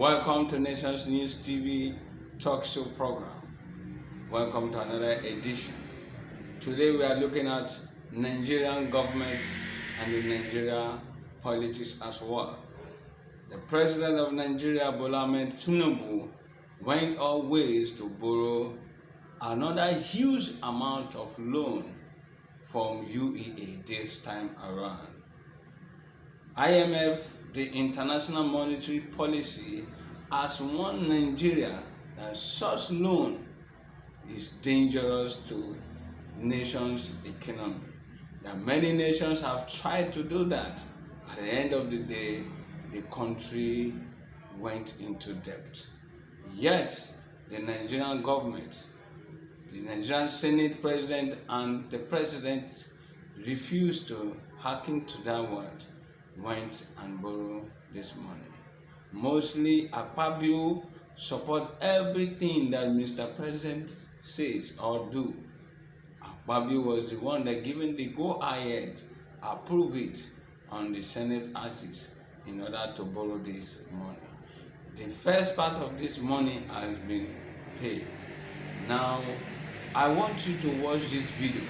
Welcome to Nations News TV talk show program. Welcome to another edition. Today we are looking at Nigerian government and the Nigerian politics as well. The president of Nigeria, Bola Ahmed Tinubu, went all ways to borrow another huge amount of loan from UEA this time around. IMF, the International Monetary Policy, has warned Nigeria that such loan is dangerous to nations' economy. That many nations have tried to do that. At the end of the day, the country went into debt. Yet, the Nigerian government, the Nigerian Senate President and the President refused to hearken to that word, went and borrowed this money. Mostly, Akpabio support everything that Mr. President says or do. Akpabio was the one that given the go-ahead, approve it on the Senate axis in order to borrow this money. The first part of this money has been paid. Now, I want you to watch this video.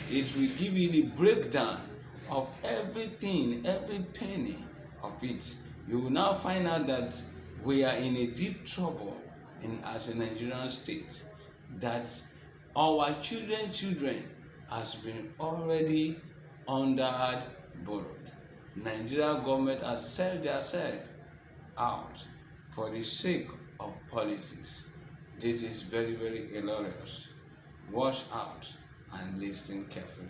It will give you the breakdown of everything, every penny of it. You will now find out that we are in a deep trouble as a Nigerian state, that our children has been already under borrowed. Nigeria government has sold themselves out for the sake of politics. This is very, very hilarious. Watch out and listen carefully.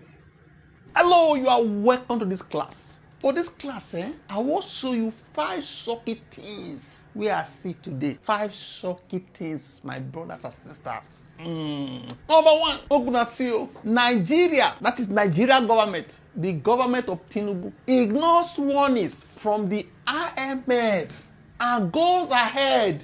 Hello, you are welcome to this class. For this class, I will show you 5 shocking things we are seeing today. 5 shocking things, my brothers and sisters. Number 1, Ogunasio, Nigeria, that is Nigeria government, the government of Tinubu, ignores warnings from the IMF and goes ahead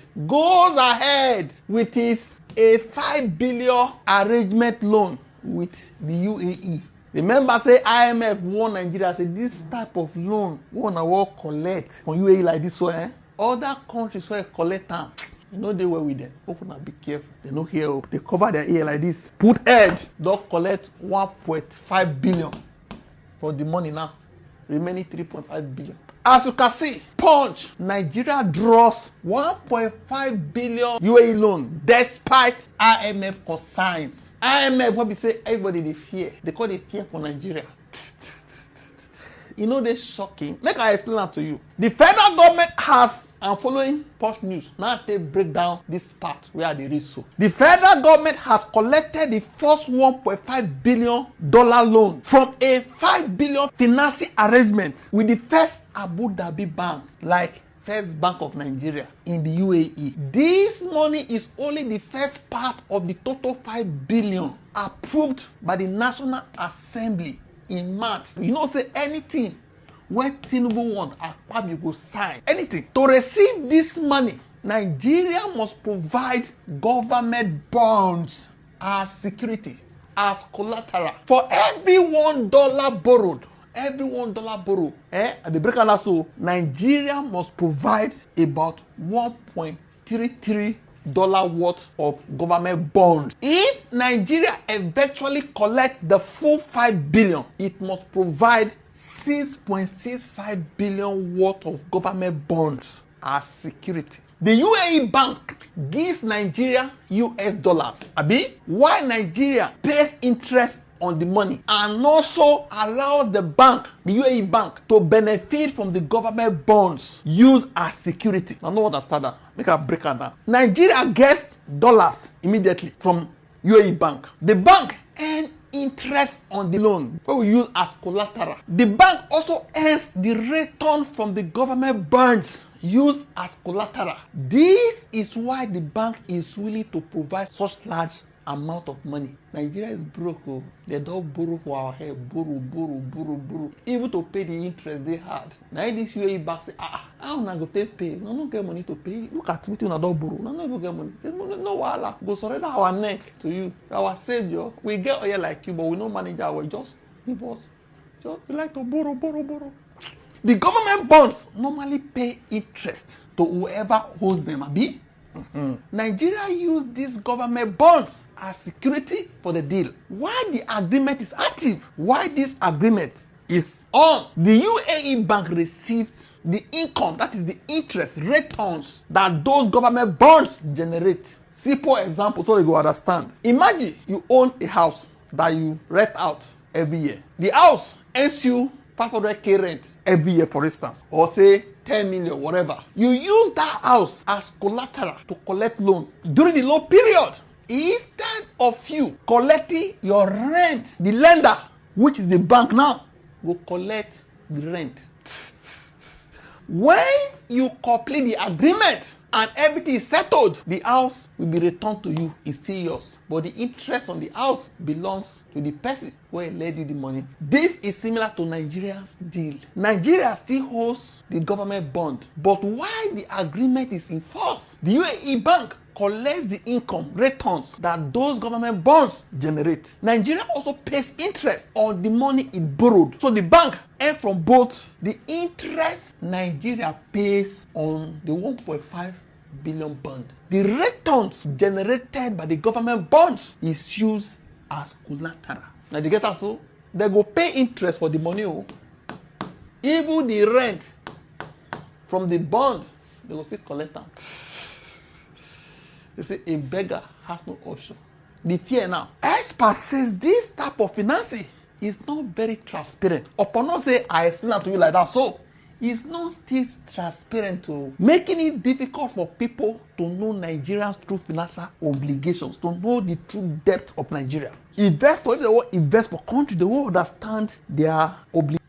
with his a 5 billion arrangement loan with the UAE. Remember, say IMF warn Nigeria, say this type of loan wanna work collect from UAE like this one. Other countries where collect them, you know they were with them. Open and be careful. They no hear. They cover their ear like this. Put edge. Don't collect 1.5 billion for the money now. Remaining 3.5 billion. As you can see, Punch, Nigeria draws 1.5 billion UAE loan despite IMF consigns. IMF, what we say, everybody they fear. They call it fear for Nigeria. You know, they're shocking. Make I explain that to you. The federal government has, I'm following Punch News. Now they break down this part where they read so. The federal government has collected the first $1.5 billion loan from a 5 billion financing arrangement with the first Abu Dhabi bank, like First Bank of Nigeria in the UAE. This money is only the first part of the total 5 billion approved by the National Assembly in March. You know, say anything when Tinubu want, Akpabio go sign. Anything. To receive this money, Nigeria must provide government bonds as security, as collateral. For every $1 borrowed, at the break and so Nigeria must provide about $1.33 worth of government bonds. If Nigeria eventually collect the full 5 billion, it must provide 6.65 billion worth of government bonds as security. The UAE bank gives Nigeria US dollars, while Nigeria pays interest on the money and also allows the bank, the UAE bank, to benefit from the government bonds used as security. I don't understand that. Make a break on that. Nigeria gets dollars immediately from UAE bank. The bank earns interest on the loan that we use as collateral. The bank also earns the return from the government bonds used as collateral. This is why the bank is willing to provide such large amount of money. Nigeria is broke. They don't borrow for our head. Borrow. Even to pay the interest they had. Now this UAE bank say, how na go pay? No, no get money to pay. Look at me, una don't borrow. No, no get money. Say, no, wahala. Go surrender our neck to you. Our savior. We get oil like you, but we no manage our way. Just give us. Just we like to borrow. The government bonds normally pay interest to whoever holds them, abi? Nigeria used these government bonds as security for the deal. Why the agreement is active? Why this agreement is on? The UAE bank received the income, that is the interest returns that those government bonds generate. Simple example so you go understand. Imagine you own a house that you rent out every year. The house earns you 500k rent every year, for instance, or say 10 million, whatever. You use that house as collateral to collect loan during the loan period. Instead of you collecting your rent, the lender, which is the bank now, will collect the rent. When you complete the agreement and everything is settled, the house will be returned to you. It's still yours, but the interest on the house belongs to the person who lent you the money. This is similar to Nigeria's deal. Nigeria still holds the government bond, but while the agreement is in force, the UAE bank collects the income returns that those government bonds generate. Nigeria also pays interest on the money it borrowed. So the bank earns from both the interest Nigeria pays on the 1.5 billion bond. The returns generated by the government bonds is used as collateral. Now you get that, so they go pay interest for the money. Even the rent from the bond, they will still collect them. They say a beggar has no option. The fear now. Expert says this type of financing is not very transparent. Upon not say I explain to you like that, so it's not still transparent, to making it difficult for people to know Nigeria's true financial obligations, to know the true depth of Nigeria. Investors, if they want to invest for country, they will understand their obligations.